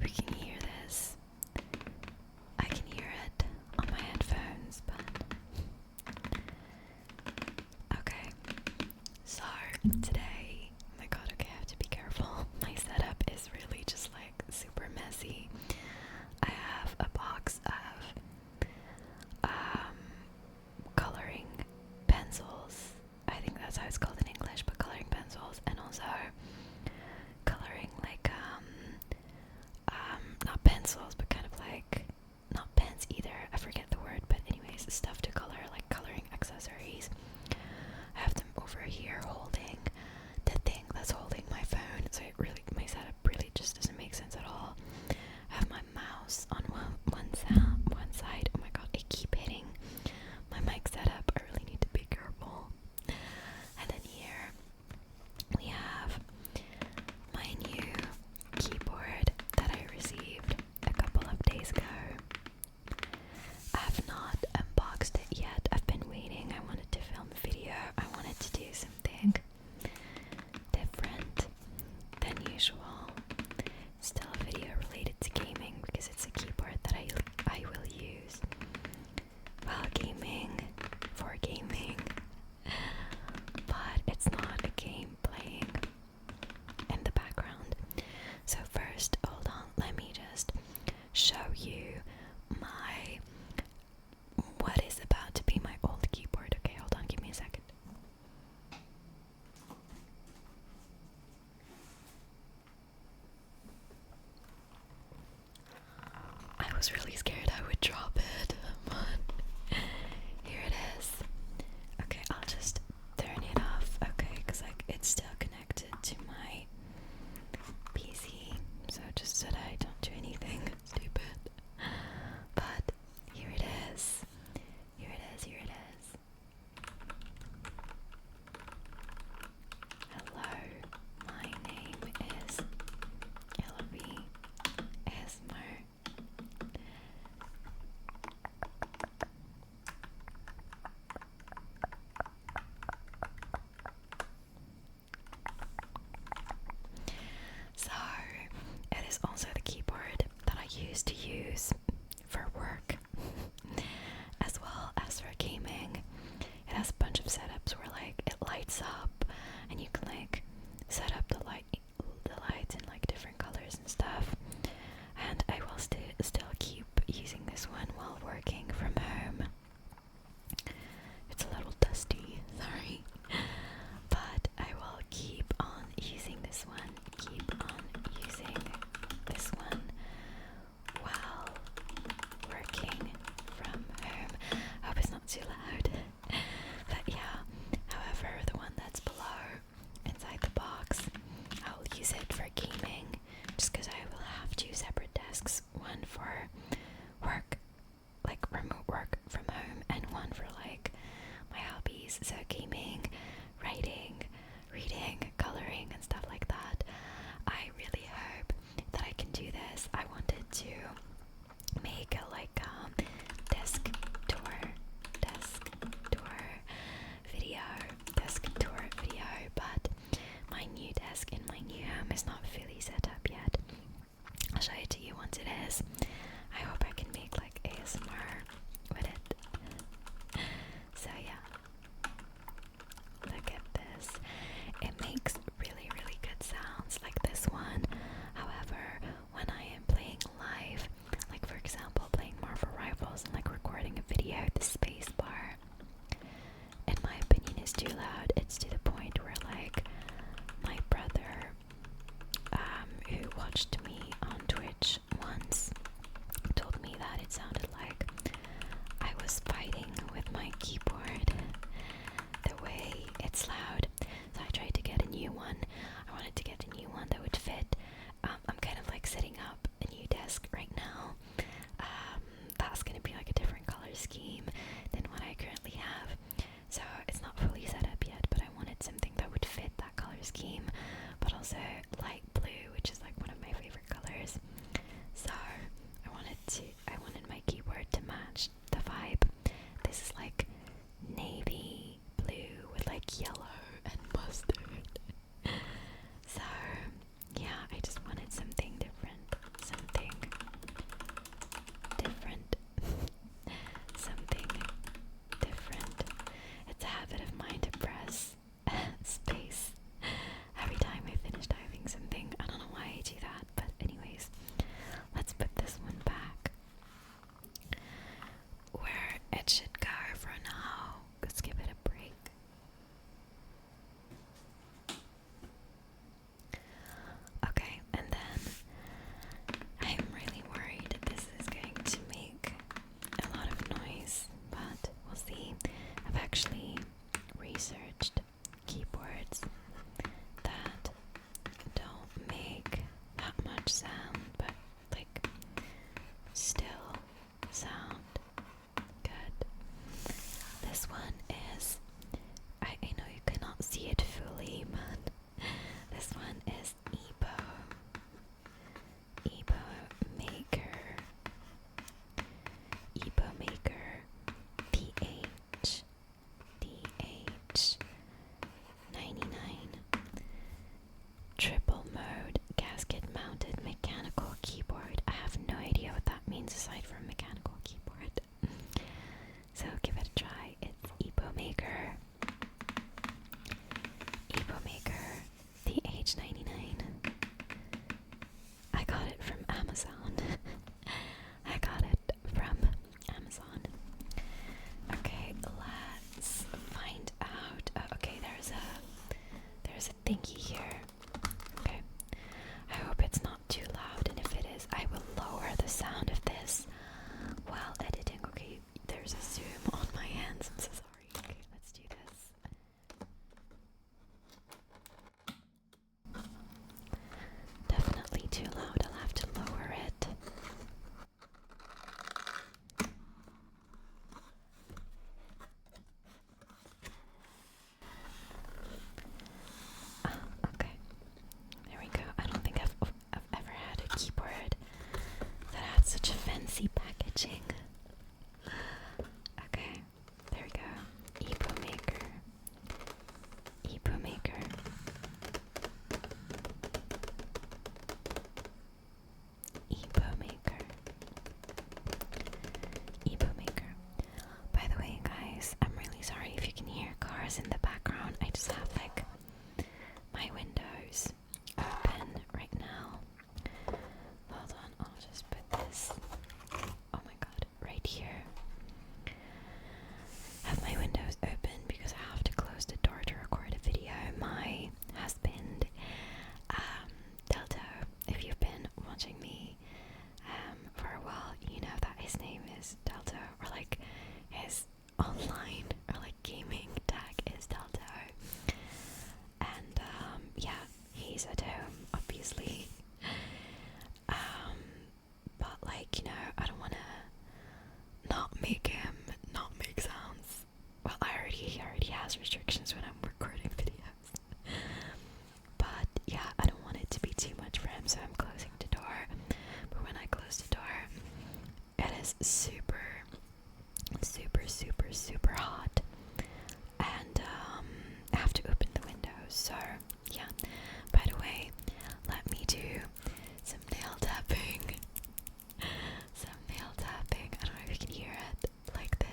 you can hear this. I can hear it on my headphones, but okay. So today, oh my god, okay, I have to be careful. My setup is really just like super messy. I have a box of coloring pencils. I think that's how it's called in English, but coloring pencils, and also coloring like not pencils, but kind of like not pens either. I forget the word, but anyways, stuff to color, like coloring accessories. I have them over here holding the thing that's holding my phone, so it really, my setup really just doesn't make sense at all. I have my mouse on one side. Oh my god, I keep hitting my mic setup. I really need to be careful. And then here we have my new keyboard that I received a couple of days ago. I have not unboxed it yet. I've been waiting. I wanted to film a video. I wanted to do something different than usual. Still a video related to gaming because it's a keyboard that I will use while gaming, for gaming, but it's not a game playing in the background. So first, hold on, let me just show you my, what is about to be my old keyboard. Okay, hold on, give me a second. I was really scared I would drop it, but here it is. Okay, I'll just turn it off, okay, because like it's still connected to my PC, so just so that I don't do anything stupid. But here it is. Here it is, here it is. Hello, my name is Ilivy ASMR. So, it is also the keyboard that I used to use for work as well as for gaming. It has a bunch of setups where like it lights up and you can like set up the lights in like different colors and stuff. And I will still keep using this one while working from home. It's a little dusty, sorry. But I will keep on using this one, while working from home. I hope it's not too loud. But yeah, however, the one that's below, inside the box, I'll use it for gaming, just because I will have two separate desks, one for work, like remote work from home, and one for like my hobbies, so gaming, writing, reading, coloring, and stuff like that. I really hope that I can do this. I wanted to make a like desk tour video, but my new desk in my new home is not fully set up yet. I'll show it to you once it is. I hope I can make like ASMR with it. So yeah, look at this. It makes really, really good sounds like this one. However, when I am playing live, like for example playing Marvel Rivals and like recording a video, the space bar, in my opinion, is too loud. It's to the point where like my brother, who watched me on Twitch once, told me that it sounded like I was fighting with my keyboard, the way it's loud. So I tried to get a new one. I wanted to get a new one that would fit. I'm kind of like setting up a new desk right now. That's gonna be like a different color scheme than what I currently have. So it's not fully set up yet, but I wanted something that would fit that color scheme, but also light blue, which is like one of my favorite colors. So I wanted my keyboard to match the vibe. This is like navy blue with like yellow and mustard. So yeah, I just wanted something different, something triple mode gasket mounted mechanical keyboard. I have no idea what that means aside from mechanical keyboard. So give it a try. It's epomaker. Epomaker, the H99. I got it from Amazon. I got it from Amazon. Okay, let's find out. Okay, there's a thingy here. Okay, I hope it's not too loud, and if it is, I will lower the sound of this while editing. Okay, there's a zoom on my hands. I'm so sorry. Okay, let's do this. Definitely too loud. I'll have to lower it. Okay. There we go. I don't think I've ever had a keyboard that had such fancy packaging. Okay. There we go. Epomaker. Epomaker. Epomaker. Epomaker. By the way, guys, I'm really sorry if you can hear cars in the background. I just have like my windows open right now. Hold on, I'll just put this, oh my god, right here. Have my windows open because I have to close the door to record a video. My husband, Delta, if you've been watching me for a while, you know that his name is Delta, or like his online or like gaming tag is Delta. And yeah, he's at home, obviously. But like, you know, I don't wanna not make him not make sounds. Well, he already has restrictions when I'm recording videos. But yeah, I don't want it to be too much for him, so I'm closing the door. But when I close the door, it is super hot, and I have to open the windows. So yeah, by the way, let me do some nail tapping. I don't know if you can hear it like this.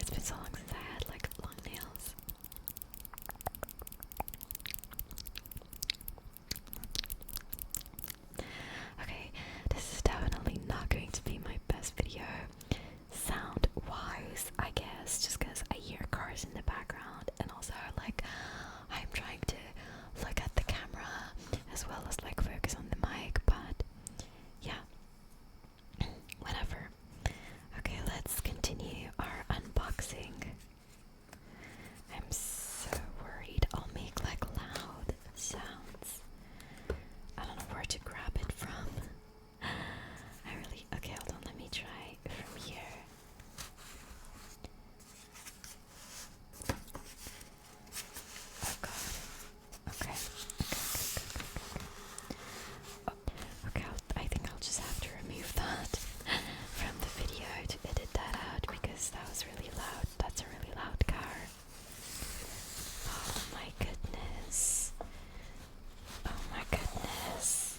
It's been so long since I had like long nails. Okay, this is definitely not going to be my best video sound wise, I guess, just because I hear cars in the background, and also like I'm trying to look at the camera as well as like focus on the mic, but yeah, whatever. Okay, let's continue our unboxing. I'm so worried I'll make like loud sounds. I don't know where to grab it from. Okay, hold on, let me try from here. Oh god. Okay. Okay, I think I'll just have to remove that from the video to edit that out because that was really loud. That's a really loud car. Oh my goodness. Oh my goodness.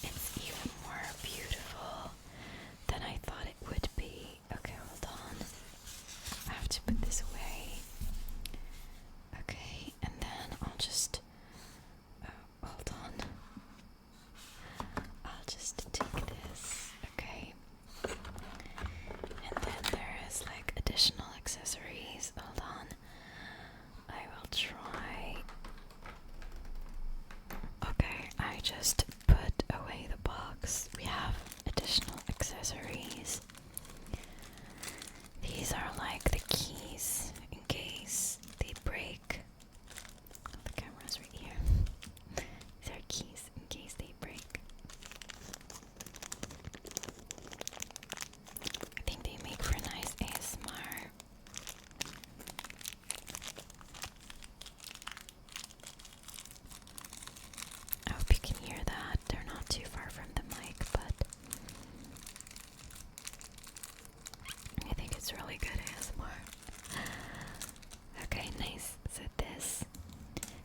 It's even more beautiful than I thought it would be. Okay, hold on. I have to put this away. Okay, and then I'll just... Oh, hold on. I'll just take this. Okay. And then there is like additional accessories. Hold on. I will try. Okay, I just put away the box. We have additional accessories. These are like the keys in case they break. Oh, the camera's right here. These are keys in case they break. I think they make for nice ASMR. I hope you can hear that. They're not too far from the mic, but I think it's really good ASMR. Okay, nice. So this.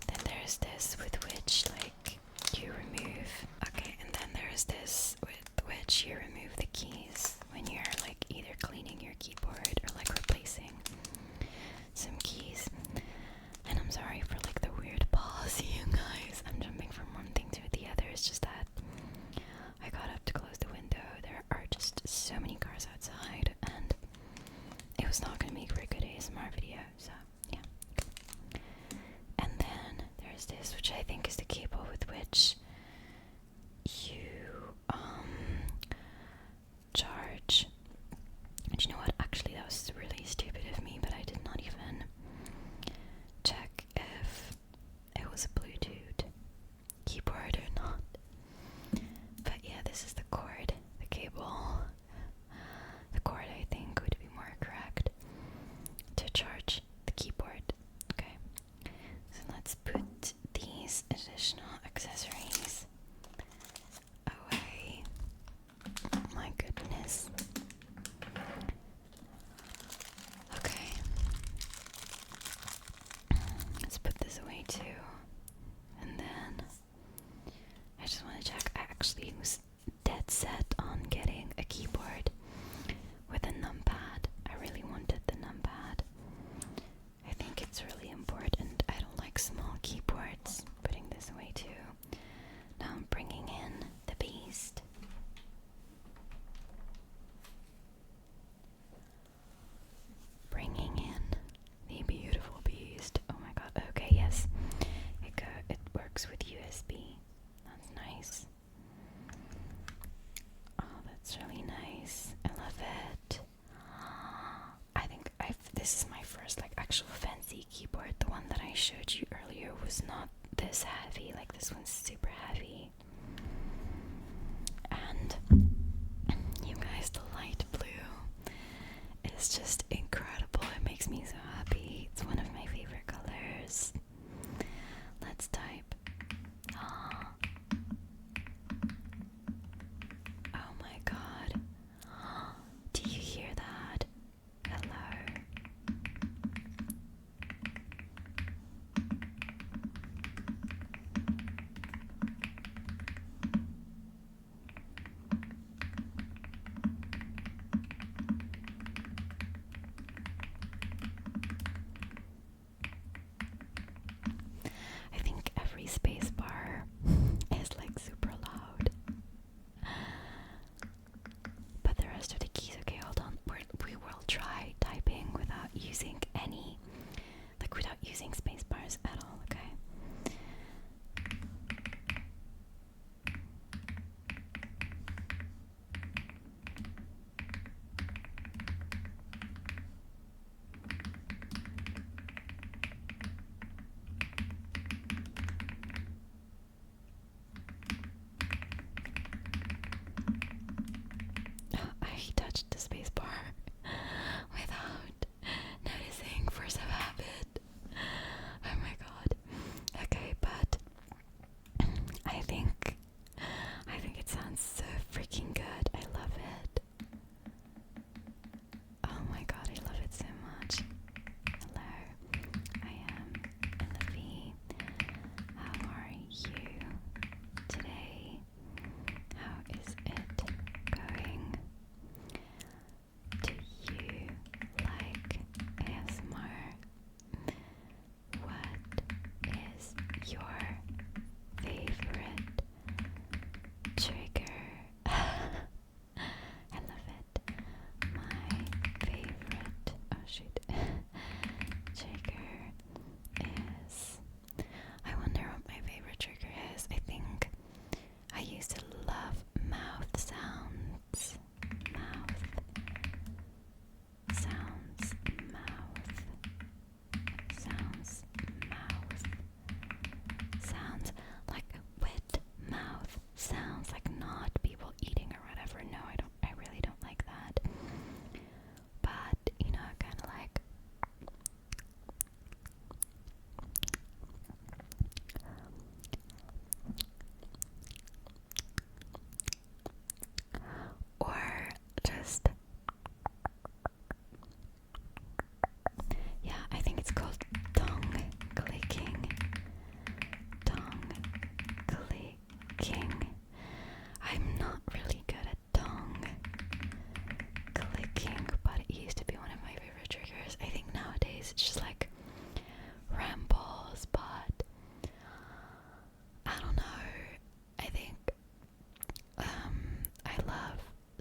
Then is this with which like you remove, okay, and then there is this with which you remove the keys when you're like either cleaning your keyboard or like replacing some keys. And I'm sorry for like the weird pause, you guys. I'm jumping from one thing to the other. It's just that I got up to close the window. There are just so many cars outside, and it was not going to make for a good ASMR video, so yeah. And then there's this, which I think is the cable with which you charge. And you know what? Actually, that was really stupid of me, but I did not even check if it was a Bluetooth keyboard or not. But yeah, this is the cord, the cable. The cord, I think, would be more correct to charge the keyboard. Okay, so let's put these additional accessories away. My goodness. Okay, let's put this away too. And then I just want to check. I actually was dead set on getting a keyboard with a numpad. I really wanted the numpad. I think it's really important. I don't like small keyboards. Putting this away too. Now I'm bringing in the beast. Bringing in the beautiful beast. Oh my god. Okay, yes. It works with USB. That's nice. Oh, that's really nice. I love it. I think this is my first like actual fancy keyboard. The one that I showed you earlier was not this heavy. Like this one's super heavy. And you guys, the light blue is just incredible. It makes me so happy. It's one of my favorite colors. Let's type. Oh my god. Do you hear that? Hello.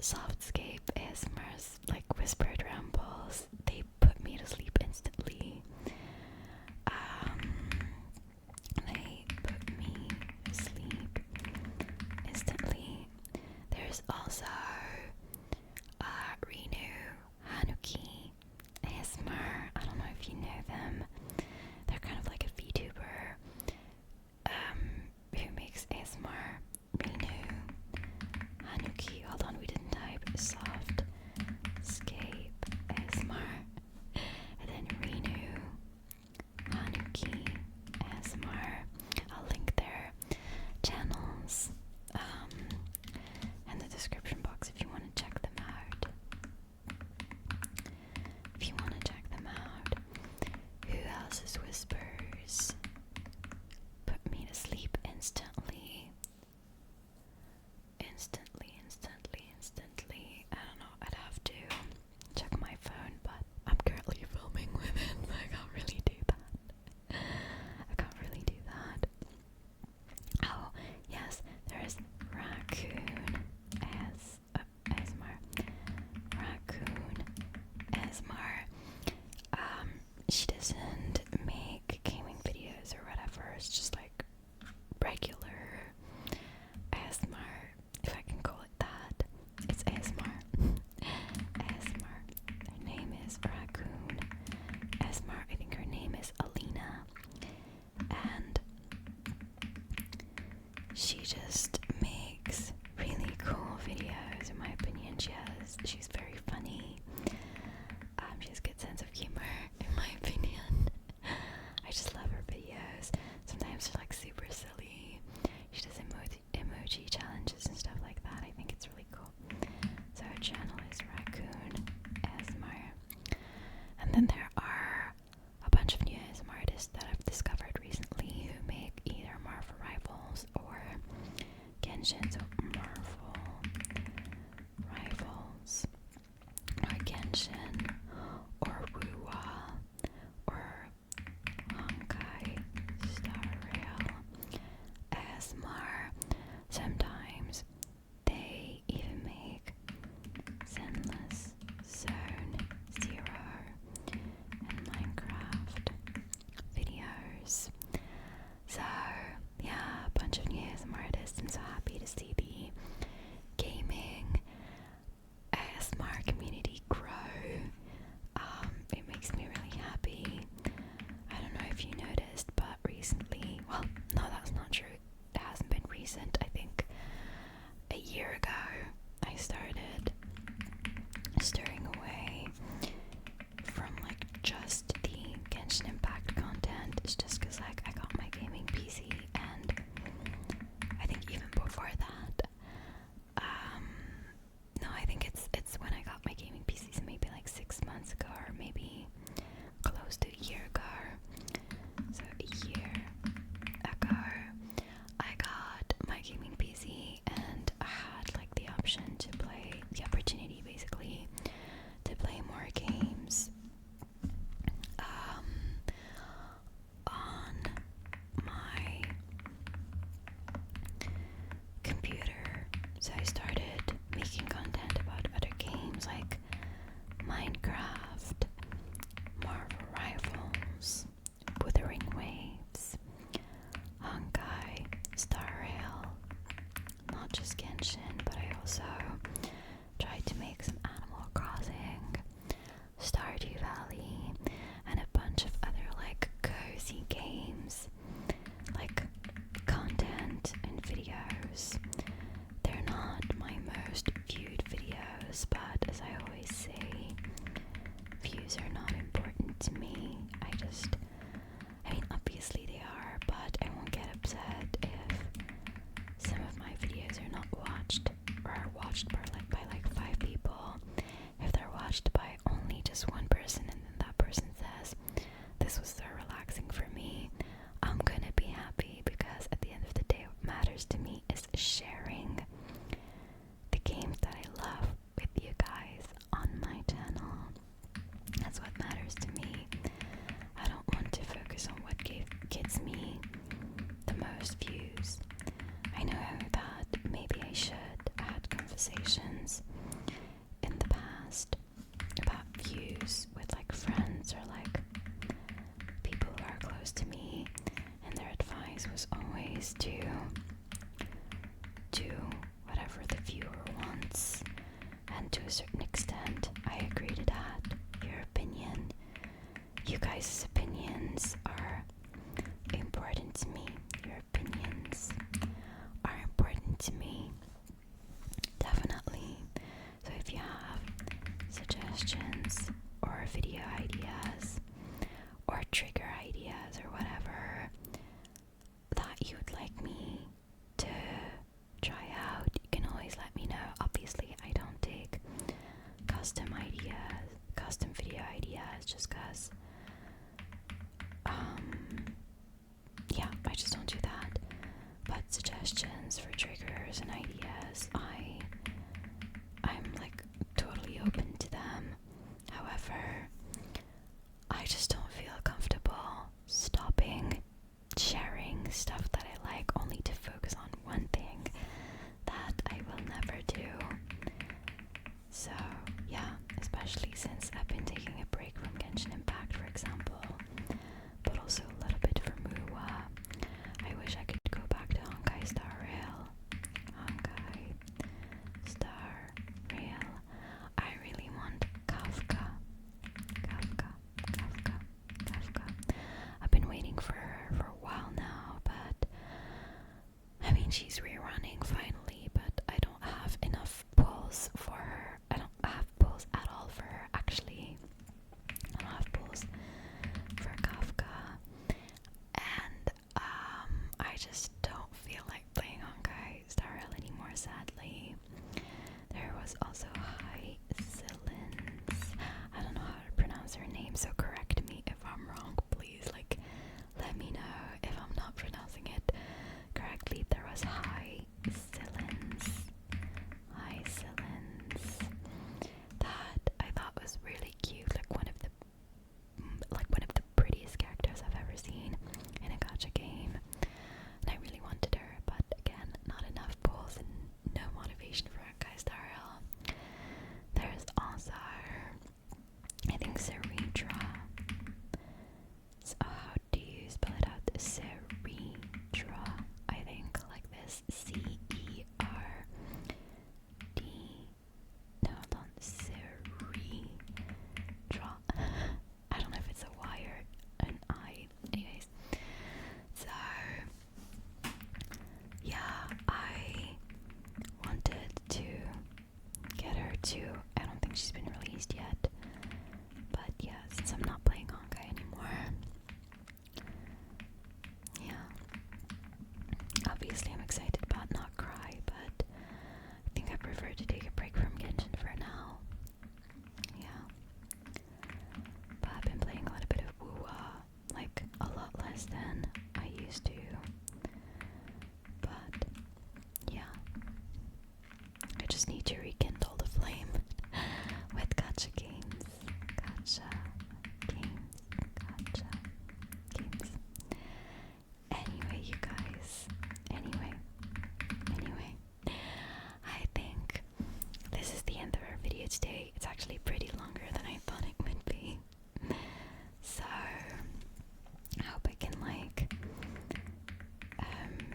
Softscape ASMR's like whispered rambles, they put me to sleep instantly. They put me to sleep instantly. There's also Renew Hanuki ASMR. I don't know if you know them. They're kind of like a VTuber who makes ASMR. Renew Hanuki. Hold on, we didn't type Softscape ASMR. And then Renew Hanuki ASMR. I'll link their channels in the description box if you want to check them out. If you want to check them out. Who else's whispers put me to sleep instantly? Instantly. I don't know, I'd have to check my phone, but I'm currently filming with it, so I can't really do that. Oh, yes, there's Raccoon ASMR. Raccoon ASMR. She doesn't make gaming videos or whatever, it's just like regular ASMR, if I can call it that. It's ASMR. ASMR. Her name is Raccoon ASMR. I think her name is Alina. And she just makes really cool videos, in my opinion. She's very funny. She has a good sense of humor, in my opinion. I just love her videos. Sometimes they're like super silly. She does emoji challenges and stuff like that. I think it's really cool. So her channel is Raccoon ASMR. And then there are a bunch of new ASMR artists that I've discovered recently who make either Marvel Rivals or Genshin. So Marvel Rivals or Genshin or Wuwa or Honkai Star Rail ASMR. Sometimes they even make 𝑠𝑢𝑛𝑛𝑒𝑙, Zone Zero, and Minecraft videos. So yeah, a bunch of new ASMR artists. I'm so happy to see the gaming ASMR community grow. It makes me really happy. I don't know if you noticed, but recently, well, no, that's not true. It hasn't been recent. I think a year ago I started stirring away from like just the Genshin Impact content. It's just because like I got my gaming PC, and I think even before that, no, I think it's when I got my gaming PC, so maybe like 6 months ago, or maybe close to a year ago. So a year ago, I got my gaming PC, and I had like the opportunity basically to play more games on my computer. So I started making content about other games like Minecraft, Marvel Rivals, Wuthering Waves, Honkai Star Rail, not just Genshin, but I also tried to make some Animal Crossing, Stardew Valley, and a bunch of other like cozy games, like content and videos. They're not my most viewed videos, but as I always say, views are not important to me. I mean, obviously they are, but I won't get upset if some of my videos are not watched, or are watched by like 5 people. If they're watched by only just one person, and then that person says, "This was so relaxing for me," I'm gonna be happy, because at the end of the day, what matters to me is sharing the games that I love with you guys on my channel. That's what matters to me. I don't want to focus on what gets me the most views. I know that maybe I should add conversations asked about views with like friends or like people who are close to me, and their advice was always to do whatever the viewer wants, and to a certain extent I agree to that. Your opinion, you guys' opinions are important to me. Your opinions are important to me, definitely. So if you have suggestions or video ideas or trigger ideas or whatever that you would like me to try out, you can always let me know. Obviously I don't take custom video ideas just cause yeah, I just don't do that. But suggestions for triggers and ideas, I'm like totally open to them. However, I just don't feel comfortable stopping sharing stuff that I like only to focus on one thing that I will never do. So yeah, especially since I've been taking a break from Genshin Impact, for example, but also a little bit for 𝑠𝑢𝑝𝑝𝑜𝑟𝑡. I wish I could go back to Honkai Star Rail. Honkai Star Rail. I really want Kafka. I've been waiting for her for a while now, but I mean, she's rerunning finally, but I don't have enough pulls for her. I don't have pulls at all for her, actually. I don't have pulls for Kafka, and I just don't feel like playing Honkai Star Rail anymore, sadly. There was also 𝑠𝑢𝑝𝑝𝑜𝑟𝑡. I don't know how to pronounce her name, so correct me if I'm wrong, please. Like, let me know if I'm not pronouncing it correctly. There was 𝑠𝑢𝑝𝑝𝑜𝑟𝑡 that I thought was really cute, like one of the prettiest characters I've ever seen in a gacha game, and I really wanted her, but again, not enough pulls and no motivation for Honkai Star Rail. There's also, I think, 𝑠𝑒REETRA. So how do you spell it out? 𝑠𝑒REETRA, I think, like this. 𝑐�ＥRD. No, hold on. 𝑠𝑒REETRA. I don't know if it's a Y or an I. Anyways, so yeah, I wanted to get her too. I don't think she's been released yet, but yeah, since I'm not playing Honkai anymore, yeah, obviously I'm excited about Not Cry, but I think I prefer to take a break from Genshin for now. Yeah, but I've been playing a little bit of 𝑠𝑢𝑝𝑝𝑜𝑟𝑡, like a lot less than I used to, but yeah, I just need to rekindle the flame with gacha games. Anyway, you guys. Anyway. I think this is the end of our video today. It's actually pretty longer than I thought it would be. So I hope I can like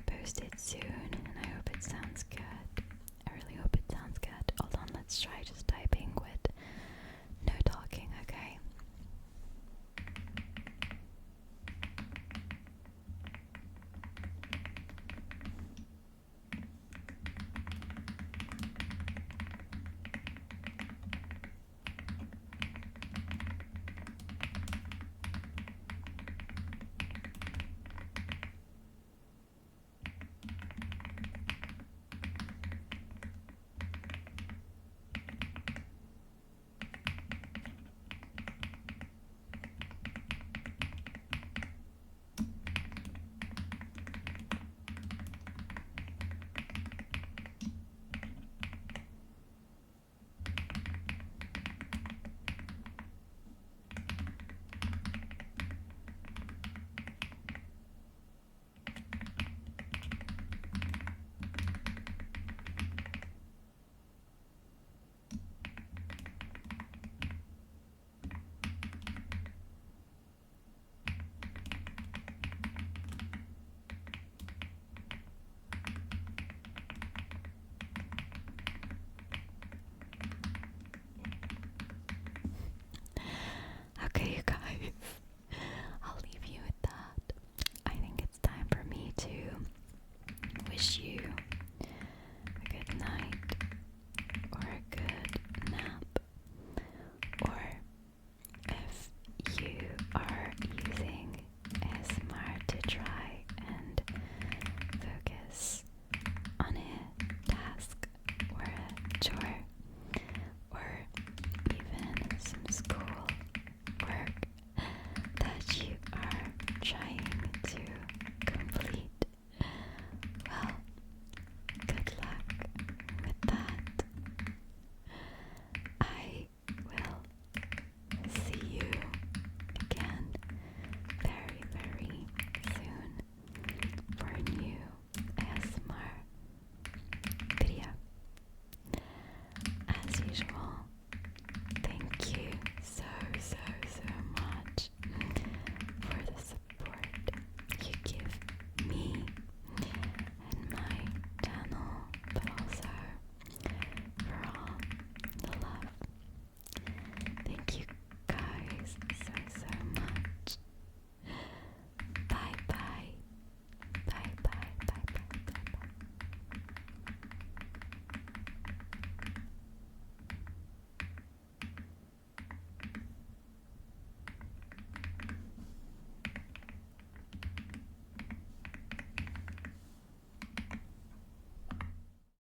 post it soon, and I hope it sounds good. I really hope it sounds good. Hold on, let's try just